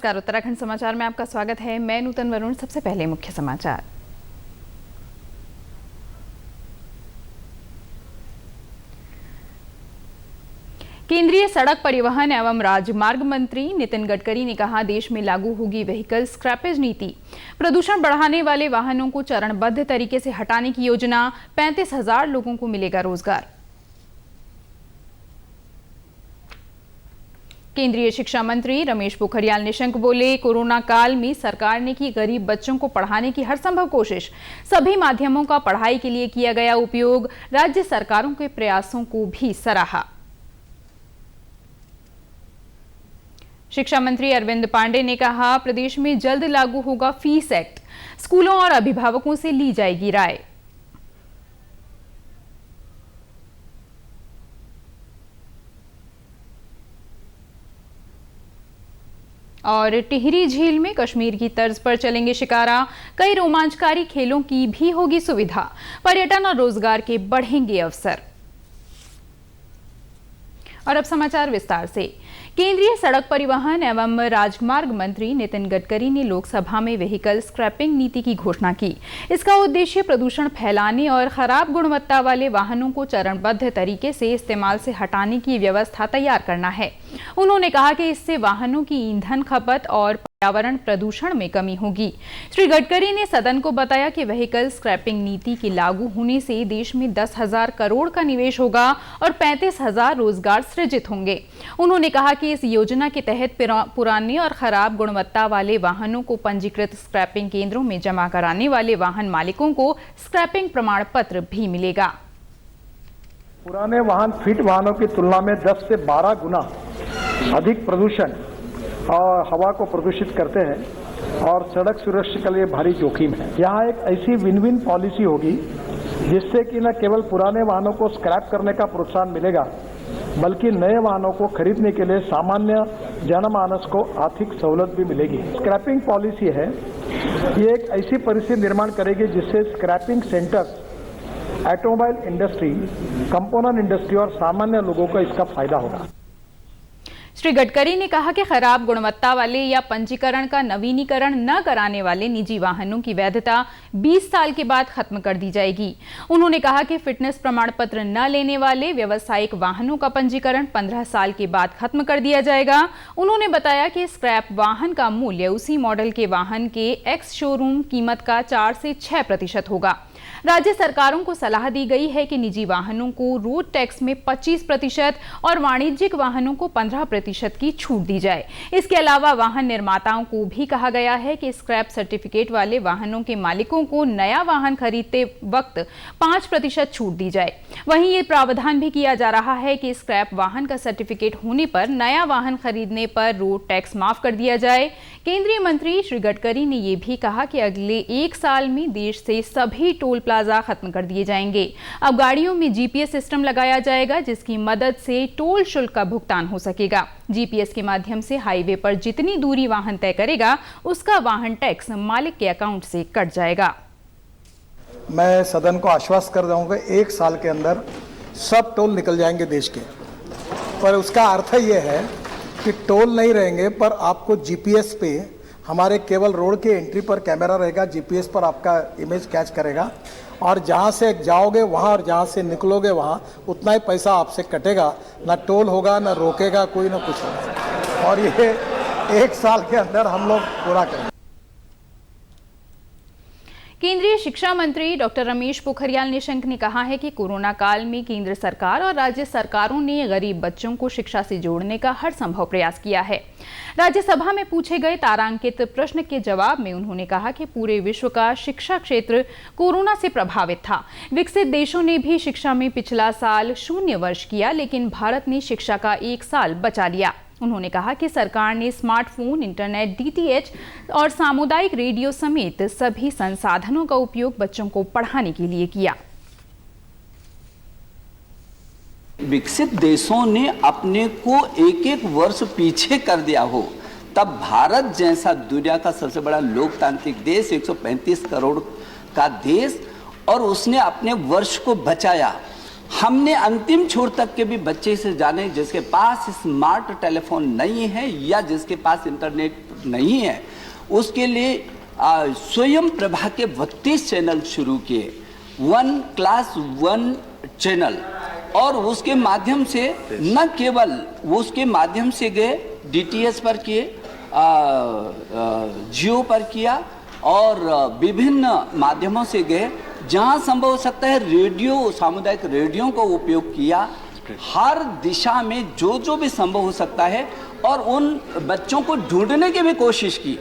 नमस्कार, उत्तराखंड समाचार में आपका स्वागत है। मैं नूतन वरुण। सबसे पहले मुख्य समाचार। केंद्रीय सड़क परिवहन एवं राजमार्ग मंत्री नितिन गडकरी ने कहा, देश में लागू होगी व्हीकल स्क्रैपेज नीति। प्रदूषण बढ़ाने वाले वाहनों को चरणबद्ध तरीके से हटाने की योजना। 35,000 लोगों को मिलेगा रोजगार। केंद्रीय शिक्षा मंत्री रमेश पोखरियाल निशंक बोले, कोरोना काल में सरकार ने की गरीब बच्चों को पढ़ाने की हर संभव कोशिश। सभी माध्यमों का पढ़ाई के लिए किया गया उपयोग। राज्य सरकारों के प्रयासों को भी सराहा। शिक्षा मंत्री अरविंद पांडे ने कहा, प्रदेश में जल्द लागू होगा फीस एक्ट। स्कूलों और अभिभावकों से ली जाएगी राय। और टिहरी झील में कश्मीर की तर्ज पर चलेंगे शिकारा। कई रोमांचकारी खेलों की भी होगी सुविधा। पर्यटन और रोजगार के बढ़ेंगे अवसर। और अब समाचार विस्तार से। केंद्रीय सड़क परिवहन एवं राजमार्ग मंत्री नितिन गडकरी ने लोकसभा में व्हीकल स्क्रैपिंग नीति की घोषणा की। इसका उद्देश्य प्रदूषण फैलाने और खराब गुणवत्ता वाले वाहनों को चरणबद्ध तरीके से इस्तेमाल से हटाने की व्यवस्था तैयार करना है। उन्होंने कहा कि इससे वाहनों की ईंधन खपत और पर्यावरण प्रदूषण में कमी होगी। श्री गडकरी ने सदन को बताया कि व्हीकल स्क्रैपिंग नीति के लागू होने से देश में 10,000 करोड़ का निवेश होगा और 35,000 रोजगार सृजित होंगे। उन्होंने कहा कि इस योजना के तहत पुराने और खराब गुणवत्ता वाले वाहनों को पंजीकृत स्क्रैपिंग केंद्रों में जमा कराने वाले वाहन मालिकों को स्क्रैपिंग प्रमाण पत्र भी मिलेगा। पुराने वाहन फिट वाहनों की तुलना में 10 से 12 गुना अधिक प्रदूषण और हवा को प्रदूषित करते हैं और सड़क सुरक्षा के लिए भारी जोखिम है। यहाँ एक ऐसी विन विन पॉलिसी होगी जिससे कि न केवल पुराने वाहनों को स्क्रैप करने का प्रोत्साहन मिलेगा, बल्कि नए वाहनों को खरीदने के लिए सामान्य जनमानस को आर्थिक सहूलत भी मिलेगी। स्क्रैपिंग पॉलिसी है, ये एक ऐसी परिस्थिति निर्माण करेगी जिससे scrapping centres, automobile industry, component industry और सामान्य लोगों को इसका फायदा होगा। श्री गडकरी ने कहा कि खराब गुणवत्ता वाले या पंजीकरण का नवीनीकरण न कराने वाले निजी वाहनों की वैधता 20 साल के बाद खत्म कर दी जाएगी। उन्होंने कहा कि फिटनेस प्रमाण पत्र न लेने वाले व्यावसायिक वाहनों का पंजीकरण 15 साल के बाद खत्म कर दिया जाएगा। उन्होंने बताया कि स्क्रैप वाहन का मूल्य उसी मॉडल के वाहन के एक्स शोरूम कीमत का 4 से 6% होगा। राज्य सरकारों को सलाह दी गई है कि निजी वाहनों को रोड टैक्स में 25% और वाणिज्यिक वाहनों को 15% की छूट दी जाए। इसके अलावा वाहन निर्माताओं को भी कहा गया है कि स्क्रैप सर्टिफिकेट वाले वाहनों के मालिकों को नया वाहन खरीदते वक्त 5% छूट दी जाए। वहीं ये प्रावधान भी किया जा रहा है कि स्क्रैप वाहन का सर्टिफिकेट होने पर नया वाहन खरीदने पर रोड टैक्स माफ कर दिया जाए। केंद्रीय मंत्री श्री गडकरी ने यह भी कहा कि अगले 1 साल में देश से सभी टोल प्लाजा खत्म कर दिए जाएंगे। अब गाड़ियों में जीपीएस सिस्टम लगाया जाएगा, जिसकी मदद से टोल शुल्क का भुगतान हो सकेगा। जीपीएस के माध्यम से हाईवे पर जितनी दूरी वाहन तय करेगा, उसका वाहन टैक्स मालिक के अकाउंट से कट जाएगा। मैं सदन को आश्वस्त कर दूंगा, 1 साल के अंदर सब टोल निकल जाएंगे देश के। पर उसका अर्थ यह है कि टोल नहीं रहेंगे, पर आपको जीपीएस पे, हमारे केवल रोड के एंट्री पर कैमरा रहेगा, जीपीएस पर आपका इमेज कैच करेगा और जहाँ से जाओगे वहाँ और जहाँ से निकलोगे वहाँ उतना ही पैसा आपसे कटेगा। ना टोल होगा, ना रोकेगा कोई, ना कुछ होगा। और ये 1 साल के अंदर हम लोग पूरा करेंगे। केंद्रीय शिक्षा मंत्री डॉक्टर रमेश पोखरियाल निशंक ने कहा है कि कोरोना काल में केंद्र सरकार और राज्य सरकारों ने गरीब बच्चों को शिक्षा से जोड़ने का हर संभव प्रयास किया है। राज्यसभा में पूछे गए तारांकित प्रश्न के जवाब में उन्होंने कहा कि पूरे विश्व का शिक्षा क्षेत्र कोरोना से प्रभावित था। विकसित देशों ने भी शिक्षा में पिछला साल 0 वर्ष किया, लेकिन भारत ने शिक्षा का 1 साल बचा लिया। उन्होंने कहा कि सरकार ने स्मार्टफोन, इंटरनेट, डीटीएच और सामुदायिक रेडियो समेत सभी संसाधनों का उपयोग बच्चों को पढ़ाने के लिए किया। विकसित देशों ने अपने को 1-1 वर्ष पीछे कर दिया हो, तब भारत जैसा दुनिया का सबसे बड़ा लोकतांत्रिक देश, 135 करोड़ का देश, और उसने अपने वर्ष को बचाया। हमने अंतिम छोर तक के भी बच्चे से जाने जिसके पास स्मार्ट टेलीफोन नहीं है या जिसके पास इंटरनेट नहीं है, उसके लिए स्वयं प्रभा के 32 चैनल शुरू किए, 1 क्लास 1 चैनल, और उसके माध्यम से न केवल वो उसके माध्यम से गए DTH पर किए, जियो पर किया और विभिन्न माध्यमों से गए, जहां संभव हो सकता है रेडियो, सामुदायिक रेडियो का उपयोग किया, हर दिशा में जो भी संभव हो सकता है, और उन बच्चों को ढूंढने की भी कोशिश की।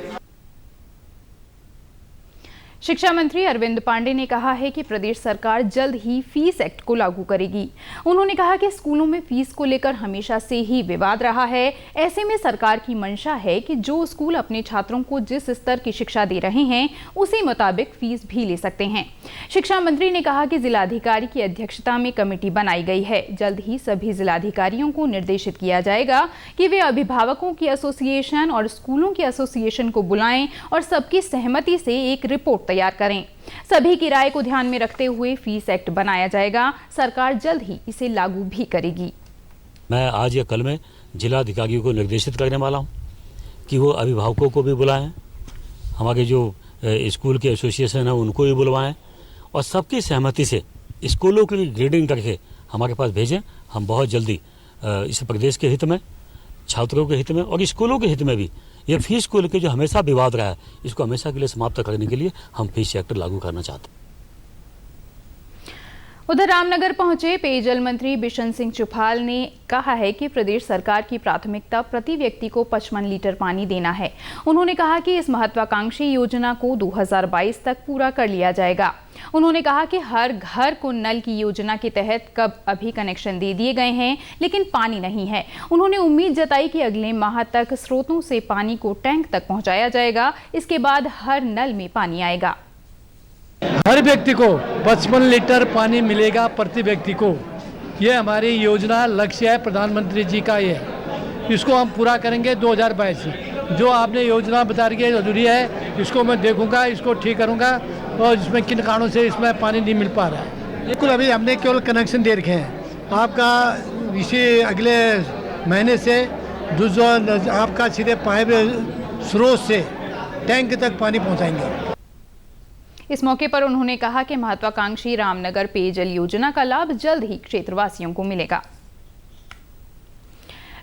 शिक्षा मंत्री अरविंद पांडे ने कहा है कि प्रदेश सरकार जल्द ही फीस एक्ट को लागू करेगी। उन्होंने कहा कि स्कूलों में फीस को लेकर हमेशा से ही विवाद रहा है। ऐसे में सरकार की मंशा है कि जो स्कूल अपने छात्रों को जिस स्तर की शिक्षा दे रहे हैं उसी मुताबिक फीस भी ले सकते हैं। शिक्षा मंत्री ने कहा कि जिलाधिकारी की अध्यक्षता में कमेटी बनाई गई है। जल्द ही सभी जिलाधिकारियों को निर्देशित किया जाएगा कि वे अभिभावकों की एसोसिएशन और स्कूलों की एसोसिएशन को बुलाएं और सबकी सहमति से एक रिपोर्ट तैयार करें। सभी की राय को ध्यान में रखते हुए फीस एक्ट बनाया जाएगा। सरकार जल्द ही इसे लागू भी करेगी। मैं आज या कल में जिलाधिकारियों को निर्देशित करने वाला हूं कि वो अभिभावकों को भी बुलाएं, हमारे जो स्कूल के एसोसिएशन है उनको भी बुलवाएं और सबकी सहमति से स्कूलों की ग्रेडिंग करके हमारे पास भेजें। हम बहुत जल्दी इस प्रदेश के हित में, छात्रों के हित में और स्कूलों के हित में भी ये फीस को लेकर जो हमेशा विवाद रहा है, इसको हमेशा के लिए समाप्त करने के लिए हम फीस एक्ट लागू करना चाहते हैं। उधर रामनगर पहुंचे पेयजल मंत्री बिशन सिंह चुफाल ने कहा है कि प्रदेश सरकार की प्राथमिकता प्रति व्यक्ति को 55 लीटर पानी देना है। उन्होंने कहा कि इस महत्वाकांक्षी योजना को 2022 तक पूरा कर लिया जाएगा। उन्होंने कहा कि हर घर को नल की योजना के तहत अभी कनेक्शन दे दिए गए हैं, लेकिन पानी नहीं है। उन्होंने उम्मीद जताई कि अगले माह तक स्रोतों से पानी को टैंक तक पहुंचाया जाएगा। इसके बाद हर नल में पानी आएगा। हर व्यक्ति को 55 लीटर पानी मिलेगा प्रति व्यक्ति को। ये हमारी योजना लक्ष्य है प्रधानमंत्री जी का। ये इसको हम पूरा करेंगे 2022 में। जो आपने योजना बता रही है अधूरी है, इसको मैं देखूंगा, इसको ठीक करूंगा और इसमें किन कारणों से इसमें पानी नहीं मिल पा रहा है। बिल्कुल, अभी हमने केवल कनेक्शन दे रखे हैं। आपका इसी अगले महीने से जो आपका सीधे पाइप स्रोत से टैंक तक पानी पहुँचाएंगे। इस मौके पर उन्होंने कहा कि महत्वाकांक्षी रामनगर पेयजल योजना का लाभ जल्द ही क्षेत्रवासियों को मिलेगा।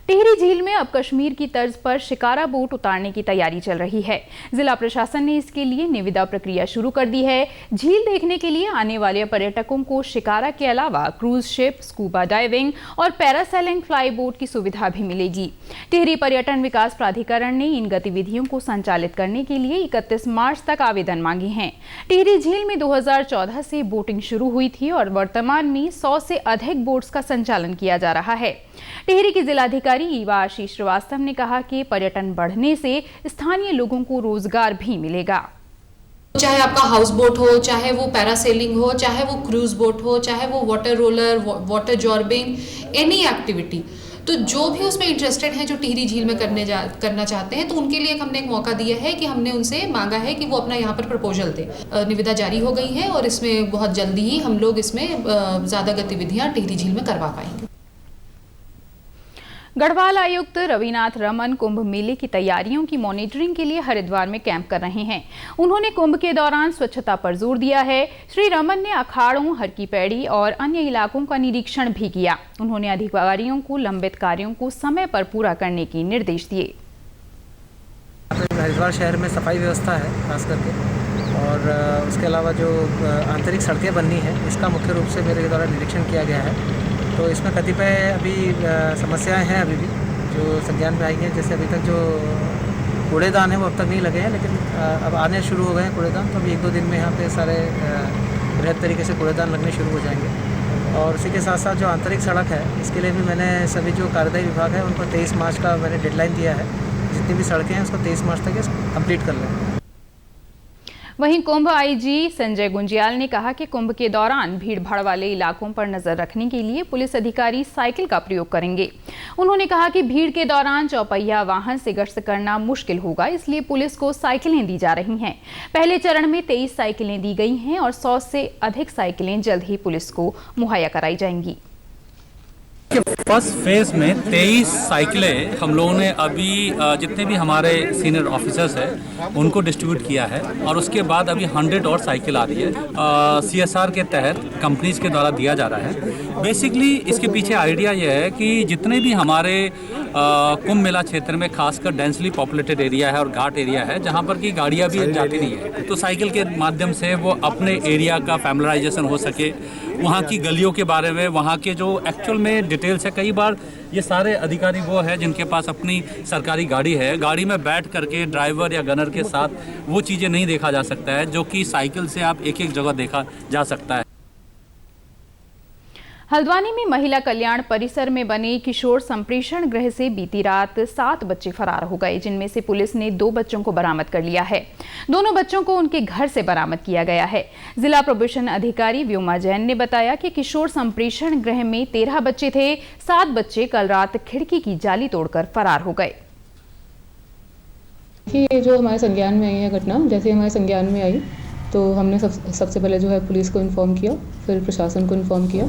टिहरी झील में अब कश्मीर की तर्ज पर शिकारा बोट उतारने की तैयारी चल रही है। जिला प्रशासन ने इसके लिए निविदा प्रक्रिया शुरू कर दी है। झील देखने के लिए आने वाले पर्यटकों को शिकारा के अलावा क्रूज शिप, स्कूबा डाइविंग और पैरासेलिंग फ्लाई बोट की सुविधा भी मिलेगी। टिहरी पर्यटन विकास प्राधिकरण ने इन गतिविधियों को संचालित करने के लिए 31 मार्च तक आवेदन मांगे हैं। टिहरी झील में 2014 से बोटिंग शुरू हुई थी और वर्तमान में 100 से अधिक बोट्स का संचालन किया जा रहा है। टिहरी की जिलाधिकारी ईवा आशीष श्रीवास्तव ने कहा कि पर्यटन बढ़ने से स्थानीय लोगों को रोजगार भी मिलेगा। चाहे आपका हाउस बोट हो, चाहे वो पैरासेलिंग हो, चाहे वो क्रूज बोट हो, चाहे वो water roller, water zorbing, any activity, तो जो भी उसमें इंटरेस्टेड हैं, जो टिहरी झील में करना चाहते हैं, तो उनके लिए हमने एक मौका दिया है कि हमने उनसे मांगा है कि वो अपना यहाँ पर प्रपोजल दें। निविदा जारी हो गई है और इसमें बहुत जल्दी ही हम लोग इसमें ज़्यादा गतिविधियाँ टिहरी झील में करवा पाएंगे। गढ़वाल आयुक्त रविनाथ रमन कुंभ मेले की तैयारियों की मॉनिटरिंग के लिए हरिद्वार में कैंप कर रहे हैं। उन्होंने कुंभ के दौरान स्वच्छता पर जोर दिया है। श्री रमन ने अखाड़ों, हर की पैड़ी और अन्य इलाकों का निरीक्षण भी किया। उन्होंने अधिकारियों को लंबित कार्यों को समय पर पूरा करने के निर्देश दिए। हरिद्वार शहर में सफाई व्यवस्था है खास करके, और उसके अलावा जो आंतरिक सड़कें बननी है, इसका मुख्य रूप से मेरे द्वारा निरीक्षण किया गया है। तो इसमें कतिपय अभी समस्याएं हैं अभी भी जो संज्ञान में आई हैं। जैसे अभी तक जो कूड़ेदान है वो अब तक नहीं लगे हैं, लेकिन अब आने शुरू हो गए हैं कूड़ेदान। तो अभी 1-2 दिन में यहाँ पे सारे बृहद तरीके से कूड़ेदान लगने शुरू हो जाएंगे। और उसी के साथ साथ जो आंतरिक सड़क है, इसके लिए भी मैंने सभी जो कार्यदायी विभाग है उनको 23 मार्च का मैंने डेडलाइन दिया है। जितनी भी सड़कें हैं उसको 23 मार्च तक कंप्लीट कर लें। वहीं कुंभ आईजी संजय गुंजियाल ने कहा कि कुंभ के दौरान भीड़भाड़ वाले इलाकों पर नजर रखने के लिए पुलिस अधिकारी साइकिल का प्रयोग करेंगे। उन्होंने कहा कि भीड़ के दौरान चौपहिया वाहन से गश्त करना मुश्किल होगा, इसलिए पुलिस को साइकिलें दी जा रही हैं। पहले चरण में 23 साइकिलें दी गई हैं और 100 से अधिक साइकिलें जल्द ही पुलिस को मुहैया कराई जाएंगी। फर्स्ट फेज में 23 साइकिलें हम लोगों ने अभी जितने भी हमारे सीनियर ऑफिसर्स हैं उनको डिस्ट्रीब्यूट किया है और उसके बाद अभी 100 और साइकिल आ रही है CSR के तहत कंपनीज के द्वारा दिया जा रहा है। बेसिकली इसके पीछे आइडिया ये है कि जितने भी हमारे कुंभ मेला क्षेत्र में खासकर डेंसली पॉपुलेटेड एरिया है और घाट एरिया है जहाँ पर की गाड़ियाँ भी जाती नहीं है, तो साइकिल के माध्यम से वो अपने एरिया का फैमिलराइजेशन हो सके, वहाँ की गलियों के बारे में, वहाँ के जो एक्चुअल में डिटेल्स है। कई बार ये सारे अधिकारी वो है जिनके पास अपनी सरकारी गाड़ी है, गाड़ी में बैठ करके ड्राइवर या गनर के साथ वो चीज़ें नहीं देखा जा सकता है जो कि साइकिल से आप एक एक जगह देखा जा सकता है। हल्द्वानी में महिला कल्याण परिसर में बने किशोर संप्रेषण गृह से बीती रात 7 बच्चे फरार हो गए, जिनमें से पुलिस ने 2 बच्चों को बरामद कर लिया है। दोनों बच्चों को उनके घर से बरामद किया गया है। जिला प्रोबेशन अधिकारी व्योमा जैन ने बताया कि किशोर संप्रेषण गृह में 13 बच्चे थे। 7 बच्चे कल रात खिड़की की जाली तोड़कर फरार हो गए। ये जो हमारे संज्ञान में आई है घटना, जैसे हमारे संज्ञान में आई तो हमने सबसे पहले जो है पुलिस को इन्फॉर्म किया, फिर प्रशासन को इन्फॉर्म किया,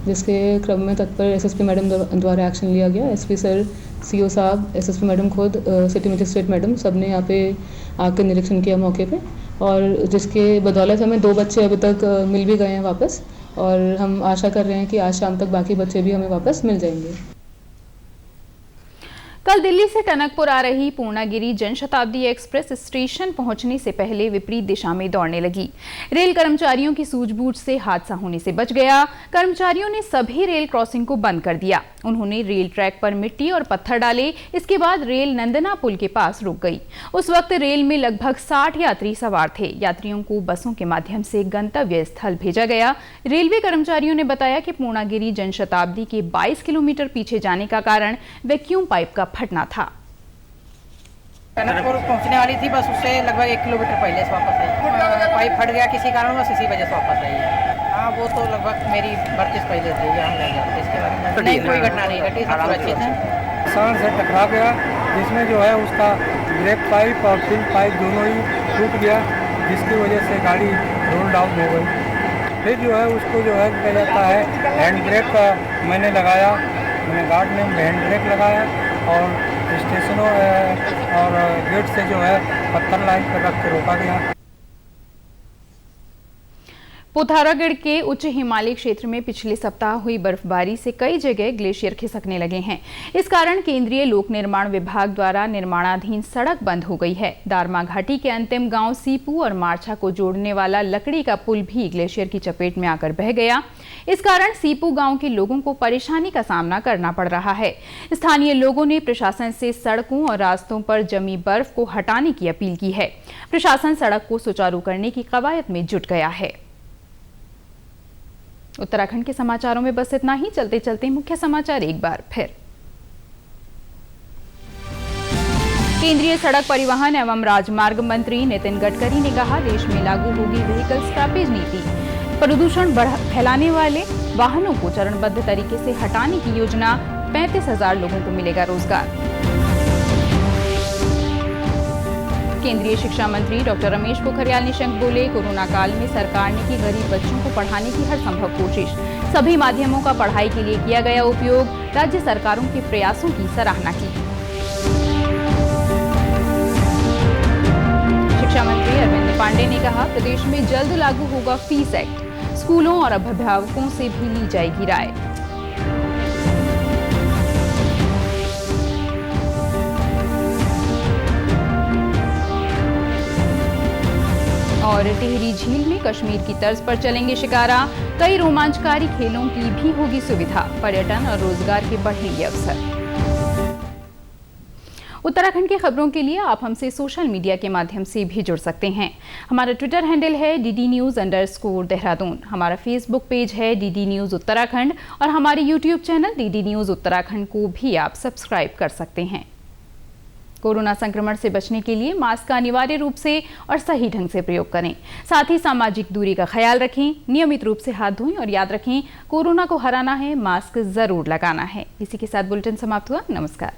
जिसके क्रम में तत्पर एसएसपी मैडम द्वारा एक्शन लिया गया। एसपी सर, सीओ साहब, एसएसपी मैडम खुद, सिटी मजिस्ट्रेट मैडम, सब ने यहाँ पे आकर निरीक्षण किया मौके पे, और जिसके बदौलत हमें 2 बच्चे अभी तक मिल भी गए हैं वापस, और हम आशा कर रहे हैं कि आज शाम तक बाकी बच्चे भी हमें वापस मिल जाएंगे। कल दिल्ली से टनकपुर आ रही पूर्णागिरि जनशताब्दी एक्सप्रेस स्टेशन पहुंचने से पहले विपरीत दिशा में दौड़ने लगी। रेल कर्मचारियों की सूझबूझ से हादसा होने से बच गया। कर्मचारियों ने सभी रेल क्रॉसिंग को बंद कर दिया। उन्होंने रेल ट्रैक पर मिट्टी और पत्थर डाले। इसके बाद रेल नंदना पुल के पास रुक गई। उस वक्त रेल में लगभग 60 यात्री सवार थे। यात्रियों को बसों के माध्यम से गंतव्य स्थल भेजा गया। रेलवे कर्मचारियों ने बताया कि पूर्णागिरि जनशताब्दी के 22 किलोमीटर पीछे जाने का कारण वैक्यूम पाइप का फटना था। टनकपुर पहुंचने वाली थी बस, उससे लगभग 1 किलोमीटर पहले से वापस आई। पाइप फट गया किसी कारणवश, इसी वजह से वापस आई है। हाँ, वो तो लगभग मेरी बर्थ से पहले थी, यहाँ रह गया। इसके बारे में नहीं, कोई घटना नहीं घटी, सब सुरक्षित है। किसान से टकरा गया, जिसमें जो है उसका ब्रेक पाइप और फिल पाइप दोनों ही टूट गया, जिसकी वजह से गाड़ी रोल डाउन हो गई। फिर जो है उसको जो है क्या जाता है हैंड ब्रेक का मैंने लगाया, मैंने गार्ड ने हैंड ब्रेक लगाया और स्टेशनों और गेट से जो है पत्थर लाइन पर रख के रोका गया। पिथौरागढ़ के उच्च हिमालयी क्षेत्र में पिछले सप्ताह हुई बर्फबारी से कई जगह ग्लेशियर खिसकने लगे हैं। इस कारण केंद्रीय लोक निर्माण विभाग द्वारा निर्माणाधीन सड़क बंद हो गई है। दारमा घाटी के अंतिम गांव सीपू और मार्छा को जोड़ने वाला लकड़ी का पुल भी ग्लेशियर की चपेट में आकर बह गया। इस कारण सीपू गांव के लोगों को परेशानी का सामना करना पड़ रहा है। स्थानीय लोगों ने प्रशासन से सड़कों और रास्तों पर जमी बर्फ को हटाने की अपील की है। प्रशासन सड़क को सुचारू करने की कवायद में जुट गया है। उत्तराखंड के समाचारों में बस इतना ही। चलते चलते मुख्य समाचार एक बार फिर। केंद्रीय सड़क परिवहन एवं राजमार्ग मंत्री नितिन गडकरी ने कहा, देश में लागू होगी व्हीकल स्क्रैपेज नीति। प्रदूषण फैलाने वाले वाहनों को चरणबद्ध तरीके से हटाने की योजना। 35,000 लोगों को मिलेगा रोजगार। केंद्रीय शिक्षा मंत्री डॉक्टर रमेश पोखरियाल निशंक बोले, कोरोना काल में सरकार ने की गरीब बच्चों को पढ़ाने की हर संभव कोशिश। सभी माध्यमों का पढ़ाई के लिए किया गया उपयोग। राज्य सरकारों के प्रयासों की सराहना की। शिक्षा मंत्री अरविंद पांडे ने कहा, प्रदेश में जल्द लागू होगा फीस एक्ट। स्कूलों और अभिभावकों से भी ली जाएगी राय। और टिहरी झील में कश्मीर की तर्ज पर चलेंगे शिकारा। कई रोमांचकारी खेलों की भी होगी सुविधा। पर्यटन और रोजगार के बढ़ेंगे अवसर। उत्तराखंड की खबरों के लिए आप हमसे सोशल मीडिया के माध्यम से भी जुड़ सकते हैं। हमारा ट्विटर हैंडल है DDNews_देहरादून। हमारा फेसबुक पेज है DD न्यूज उत्तराखंड और हमारे YouTube channel DD news Uttarakhand को भी आप सब्सक्राइब कर सकते हैं। कोरोना संक्रमण से बचने के लिए मास्क का अनिवार्य रूप से और सही ढंग से प्रयोग करें। साथ ही सामाजिक दूरी का ख्याल रखें, नियमित रूप से हाथ धोएं और याद रखें, कोरोना को हराना है, मास्क जरूर लगाना है। इसी के साथ बुलेटिन समाप्त हुआ। नमस्कार।